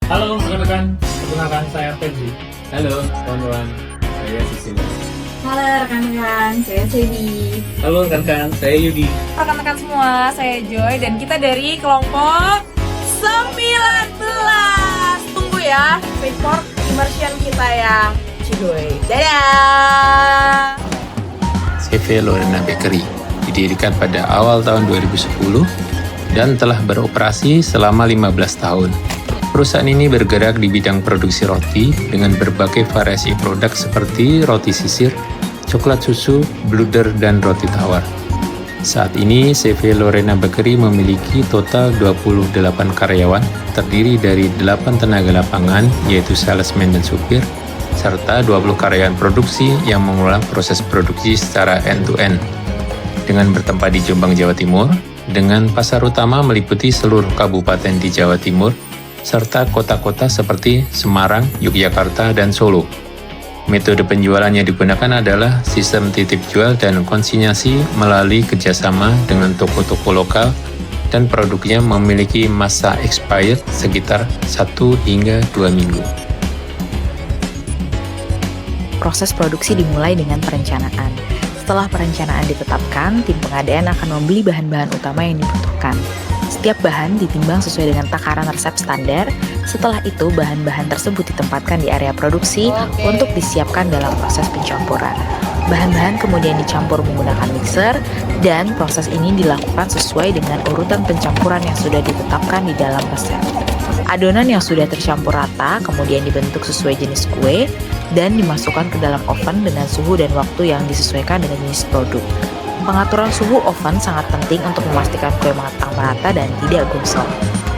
Halo rekan-rekan, perkenalkan saya Febri. Halo kawan-kawan, saya Sisil. Halo rekan-rekan, saya Cebi. Halo rekan-rekan, saya Yudi. Rekan-rekan semua, saya Joy dan kita dari kelompok 19. Tunggu ya, report immersion kita ya, Cidoy. Dadah! CV Lorena Bakery didirikan pada awal tahun 2010 dan telah beroperasi selama 15 tahun. Perusahaan ini bergerak di bidang produksi roti dengan berbagai variasi produk seperti roti sisir, coklat susu, bluder, dan roti tawar. Saat ini, CV Lorena Bakery memiliki total 28 karyawan, terdiri dari 8 tenaga lapangan, yaitu salesman dan supir, serta 20 karyawan produksi yang mengelola proses produksi secara end-to-end. Dengan bertempat di Jombang, Jawa Timur, dengan pasar utama meliputi seluruh kabupaten di Jawa Timur, serta kota-kota seperti Semarang, Yogyakarta, dan Solo. Metode penjualan yang digunakan adalah sistem titip jual dan konsinyasi melalui kerjasama dengan toko-toko lokal dan produknya memiliki masa expired sekitar 1 hingga 2 minggu. Proses produksi dimulai dengan perencanaan. Setelah perencanaan ditetapkan, tim pengadaan akan membeli bahan-bahan utama yang dibutuhkan. Setiap bahan ditimbang sesuai dengan takaran resep standar. Setelah itu, bahan-bahan tersebut ditempatkan di area produksi untuk disiapkan dalam proses pencampuran. Bahan-bahan kemudian dicampur menggunakan mixer, dan proses ini dilakukan sesuai dengan urutan pencampuran yang sudah ditetapkan di dalam resep. Adonan yang sudah tercampur rata kemudian dibentuk sesuai jenis kue dan dimasukkan ke dalam oven dengan suhu dan waktu yang disesuaikan dengan jenis produk. Pengaturan suhu oven sangat penting untuk memastikan kue matang merata dan tidak gosong.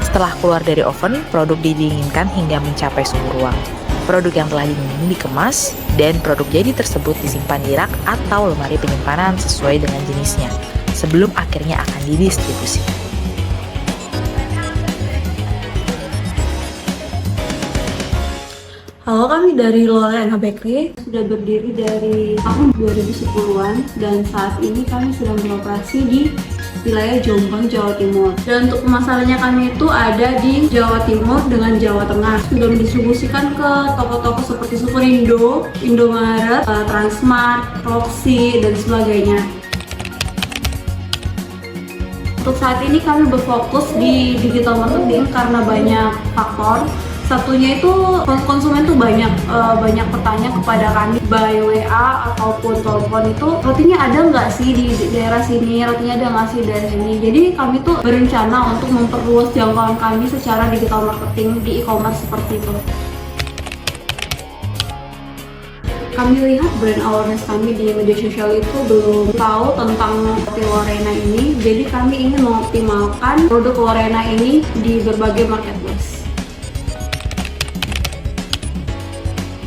Setelah keluar dari oven, produk didinginkan hingga mencapai suhu ruang. Produk yang telah dingin dikemas, dan produk jadi tersebut disimpan di rak atau lemari penyimpanan sesuai dengan jenisnya, sebelum akhirnya akan didistribusikan. Halo, kami dari Lorena Bakery sudah berdiri dari tahun 2010-an dan saat ini kami sedang beroperasi di wilayah Jombang, Jawa Timur. Dan untuk pemasarannya kami itu ada di Jawa Timur dengan Jawa Tengah. Sudah mendistribusikan ke toko-toko seperti Superindo, Indomaret, Transmart, Roxy, dan sebagainya. Untuk saat ini kami berfokus di digital marketing karena banyak faktor. Satunya itu konsumen tuh banyak bertanya kepada kami by WA ataupun telepon itu rotinya ada nggak sih di daerah sini, rotinya ada nggak sih di daerah sini. Jadi kami tuh berencana untuk memperluas jangkauan kami secara digital marketing di e-commerce seperti itu. Kami lihat brand awareness kami di media sosial itu belum tahu tentang roti Lorena ini, jadi kami ingin mengoptimalkan produk Lorena ini di berbagai marketplace.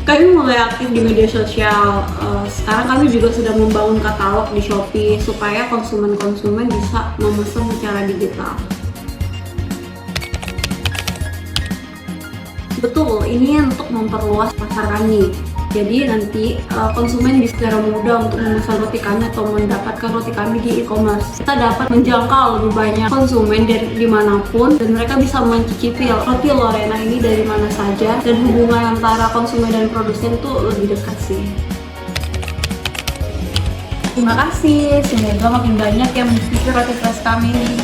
Kami mulai aktif di media sosial. Sekarang kami juga sudah membangun katalog di Shopee supaya konsumen-konsumen bisa memesan secara digital. Betul, ini untuk memperluas pasar kami. Jadi nanti konsumen bisa secara mudah untuk memesan roti kami atau mendapatkan roti kami di e-commerce. Kita dapat menjangkau lebih banyak konsumen dari dimanapun dan mereka bisa mencicipi roti Lorena ini dari mana saja, dan hubungan antara konsumen dan produsen itu lebih dekat sih. Terima kasih, semoga makin banyak yang mencicipi roti fresh kami ini.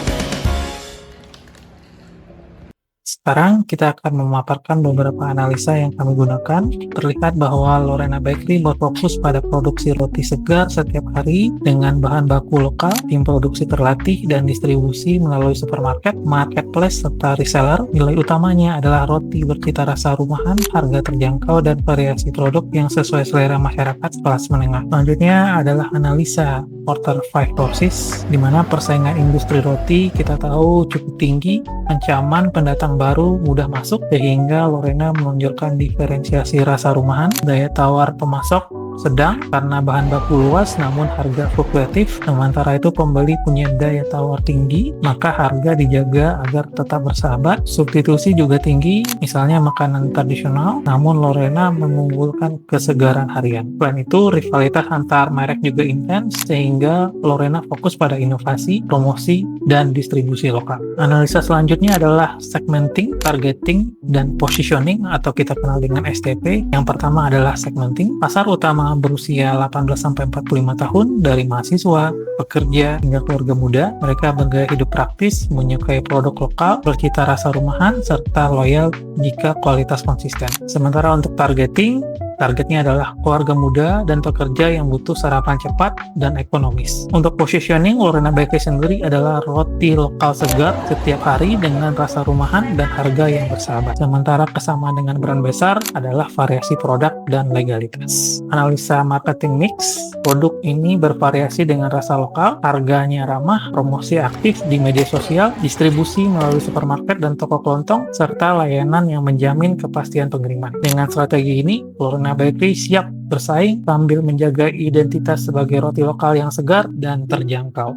Sekarang kita akan memaparkan beberapa analisa yang kami gunakan. Terlihat bahwa Lorena Bakery berfokus pada produksi roti segar setiap hari dengan bahan baku lokal, tim produksi terlatih, dan distribusi melalui supermarket, marketplace, serta reseller. Nilai utamanya adalah roti bercita rasa rumahan, harga terjangkau, dan variasi produk yang sesuai selera masyarakat kelas menengah. Selanjutnya adalah analisa quarter 5 process, di mana persaingan industri roti kita tahu cukup tinggi, ancaman pendatang baru mudah masuk, sehingga Lorena menunjukkan diferensiasi rasa rumahan, daya tawar pemasok, sedang karena bahan baku luas namun harga fluktuatif, sementara itu pembeli punya daya tawar tinggi, maka harga dijaga agar tetap bersahabat. Substitusi juga tinggi, misalnya makanan tradisional, namun Lorena mengunggulkan kesegaran harian. Selain itu, rivalitas antar merek juga intens, sehingga Lorena fokus pada inovasi, promosi, dan distribusi lokal. Analisa selanjutnya adalah segmenting, targeting, dan positioning atau kita kenal dengan STP. Yang pertama adalah segmenting. Pasar utama berusia 18-45 tahun dari mahasiswa, pekerja, hingga keluarga muda. Mereka bergaya hidup praktis, menyukai produk lokal, bercita rasa rumahan, serta loyal jika kualitas konsisten. Sementara untuk targeting, targetnya adalah keluarga muda dan pekerja yang butuh sarapan cepat dan ekonomis. Untuk positioning, Lorena Bakery sendiri adalah roti lokal segar setiap hari dengan rasa rumahan dan harga yang bersahabat. Sementara kesamaan dengan brand besar adalah variasi produk dan legalitas. Analisa marketing mix, produk ini bervariasi dengan rasa lokal, harganya ramah, promosi aktif di media sosial, distribusi melalui supermarket dan toko kelontong, serta layanan yang menjamin kepastian pengiriman. Dengan strategi ini, Lorena Bakery siap bersaing sambil menjaga identitas sebagai roti lokal yang segar dan terjangkau.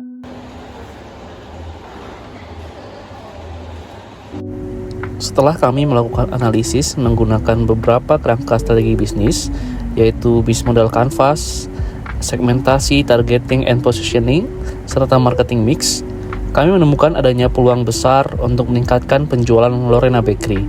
Setelah kami melakukan analisis menggunakan beberapa kerangka strategi bisnis, yaitu bisnis model canvas, segmentasi, targeting, and positioning, serta marketing mix, kami menemukan adanya peluang besar untuk meningkatkan penjualan Lorena Bakery.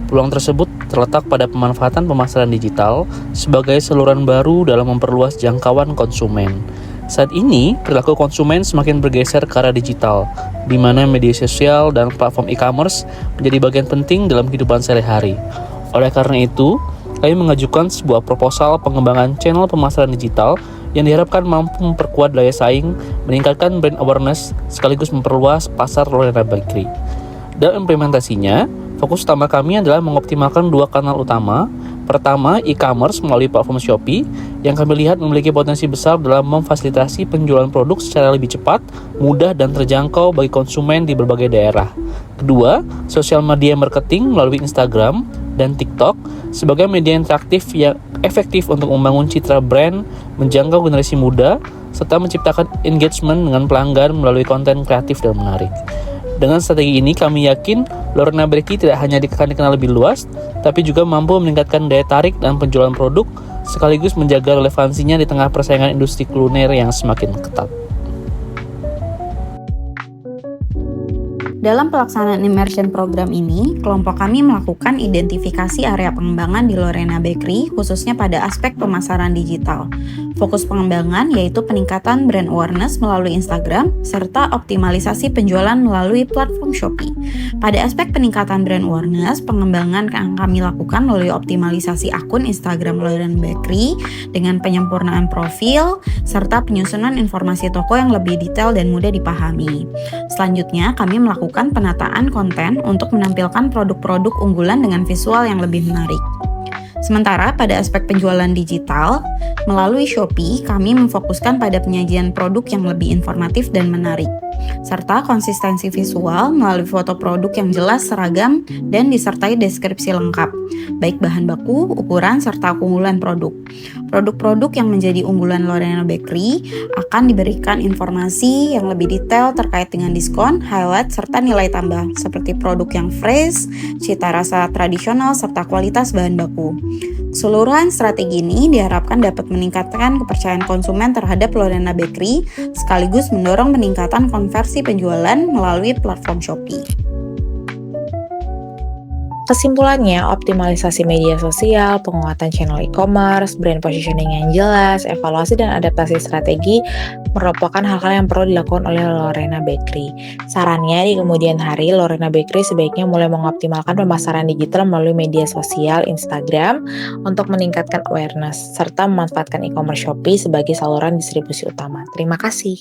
Peluang tersebut terletak pada pemanfaatan pemasaran digital sebagai saluran baru dalam memperluas jangkauan konsumen. Saat ini, perilaku konsumen semakin bergeser ke arah digital, di mana media sosial dan platform e-commerce menjadi bagian penting dalam kehidupan sehari-hari. Oleh karena itu, kami mengajukan sebuah proposal pengembangan channel pemasaran digital yang diharapkan mampu memperkuat daya saing, meningkatkan brand awareness, sekaligus memperluas pasar Lorena Bakery. Dalam implementasinya, fokus utama kami adalah mengoptimalkan dua kanal utama. Pertama, e-commerce melalui platform Shopee, yang kami lihat memiliki potensi besar dalam memfasilitasi penjualan produk secara lebih cepat, mudah, dan terjangkau bagi konsumen di berbagai daerah. Kedua, sosial media marketing melalui Instagram dan TikTok sebagai media interaktif yang efektif untuk membangun citra brand, menjangkau generasi muda, serta menciptakan engagement dengan pelanggan melalui konten kreatif dan menarik. Dengan strategi ini, kami yakin Lorena Bakery tidak hanya akan dikenal lebih luas, tapi juga mampu meningkatkan daya tarik dan penjualan produk, sekaligus menjaga relevansinya di tengah persaingan industri kuliner yang semakin ketat. Dalam pelaksanaan immersion program ini, kelompok kami melakukan identifikasi area pengembangan di Lorena Bakery, khususnya pada aspek pemasaran digital. Fokus pengembangan yaitu peningkatan brand awareness melalui Instagram, serta optimalisasi penjualan melalui platform Shopee. Pada aspek peningkatan brand awareness, pengembangan yang kami lakukan melalui optimalisasi akun Instagram Lorena Bakery dengan penyempurnaan profil, serta penyusunan informasi toko yang lebih detail dan mudah dipahami. Selanjutnya, kami melakukan penataan konten untuk menampilkan produk-produk unggulan dengan visual yang lebih menarik. Sementara pada aspek penjualan digital, melalui Shopee, kami memfokuskan pada penyajian produk yang lebih informatif dan menarik, serta konsistensi visual melalui foto produk yang jelas, seragam, dan disertai deskripsi lengkap, baik bahan baku, ukuran, serta keunggulan produk. Produk-produk yang menjadi unggulan Lorena Bakery akan diberikan informasi yang lebih detail terkait dengan diskon, highlight, serta nilai tambah, seperti produk yang fresh, cita rasa tradisional, serta kualitas bahan baku. Keseluruhan strategi ini diharapkan dapat meningkatkan kepercayaan konsumen terhadap Lorena Bakery, sekaligus mendorong peningkatan konversi penjualan melalui platform Shopee. Kesimpulannya, optimalisasi media sosial, penguatan channel e-commerce, brand positioning yang jelas, evaluasi dan adaptasi strategi merupakan hal-hal yang perlu dilakukan oleh Lorena Bakery. Sarannya, di kemudian hari, Lorena Bakery sebaiknya mulai mengoptimalkan pemasaran digital melalui media sosial Instagram untuk meningkatkan awareness, serta memanfaatkan e-commerce Shopee sebagai saluran distribusi utama. Terima kasih.